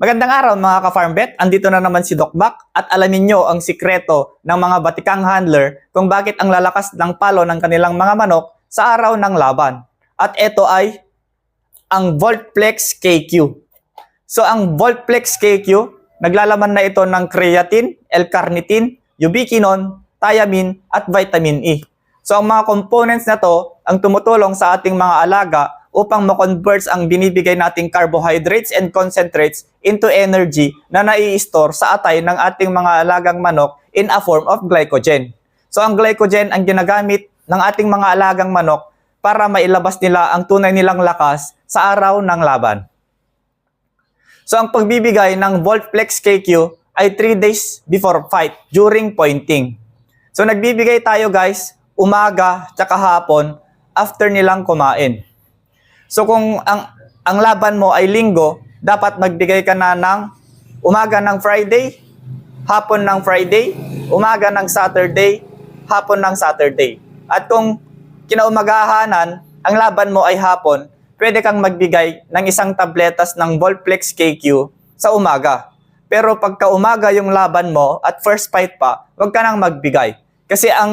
Magandang araw mga ka-farm vet, andito na naman si Doc Bac at alamin nyo ang sikreto ng mga batikang handler kung bakit ang lalakas ng palo ng kanilang mga manok sa araw ng laban. At ito ay ang Voltplex KQ. So ang Voltplex KQ, naglalaman na ito ng creatine, L-carnitine, ubiquinone, thiamine at vitamin E. So ang mga components na to ang tumutulong sa ating mga alaga upang ma-convert ang binibigay nating carbohydrates and concentrates into energy na nai-store sa atay ng ating mga alagang manok in a form of glycogen. So ang glycogen ang ginagamit ng ating mga alagang manok para mailabas nila ang tunay nilang lakas sa araw ng laban. So ang pagbibigay ng Voltplex KQ ay 3 days before fight during pointing. So nagbibigay tayo guys umaga tsaka hapon after nilang kumain. So kung ang laban mo ay linggo, dapat magbigay ka na ng umaga ng Friday, hapon ng Friday, umaga ng Saturday, hapon ng Saturday. At kung kinaumagahanan, ang laban mo ay hapon, pwede kang magbigay ng isang tabletas ng Voltplex KQ sa umaga. Pero pagka umaga yung laban mo at first fight pa, huwag ka nang magbigay. Kasi ang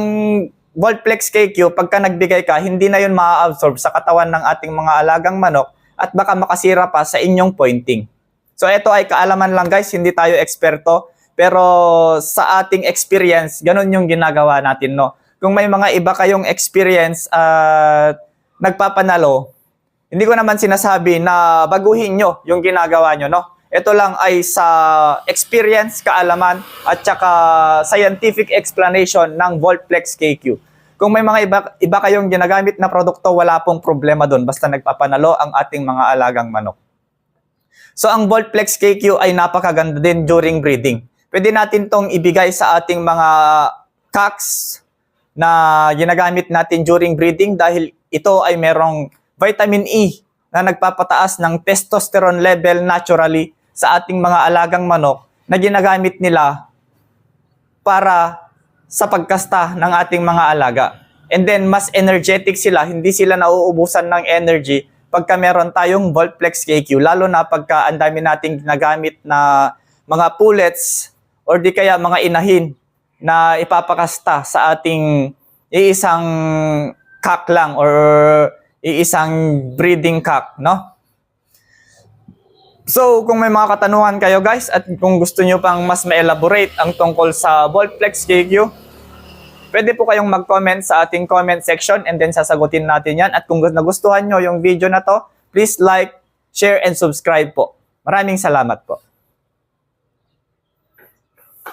Voltplex KQ, pagka nagbigay ka, hindi na yun ma-absorb sa katawan ng ating mga alagang manok at baka makasira pa sa inyong pointing. So ito ay kaalaman lang guys, hindi tayo eksperto, pero sa ating experience, ganun yung ginagawa natin, no? Kung may mga iba kayong experience at nagpapanalo, hindi ko naman sinasabi na baguhin nyo yung ginagawa nyo, no? Ito lang ay sa experience, kaalaman, at saka scientific explanation ng Voltplex KQ. Kung may mga iba kayong ginagamit na produkto, wala pong problema doon. Basta nagpapanalo ang ating mga alagang manok. So ang Voltplex KQ ay napakaganda din during breeding. Pwede natin tong ibigay sa ating mga cocks na ginagamit natin during breeding dahil ito ay merong vitamin E na nagpapataas ng testosterone level naturally sa ating mga alagang manok na ginagamit nila para sa pagkasta ng ating mga alaga. And then, mas energetic sila, hindi sila nauubusan ng energy pagka meron tayong Voltplex KQ, lalo na pagka ang dami nating ginagamit na mga pullets or di kaya mga inahin na ipapakasta sa ating iisang cock lang or iisang breeding cock, no? So, kung may mga katanungan kayo guys at kung gusto nyo pang mas ma-elaborate ang tungkol sa Voltplex KQ, pwede po kayong mag-comment sa ating comment section and then sasagutin natin yan. At kung nagustuhan nyo yung video na to, please like, share, and subscribe po. Maraming salamat po.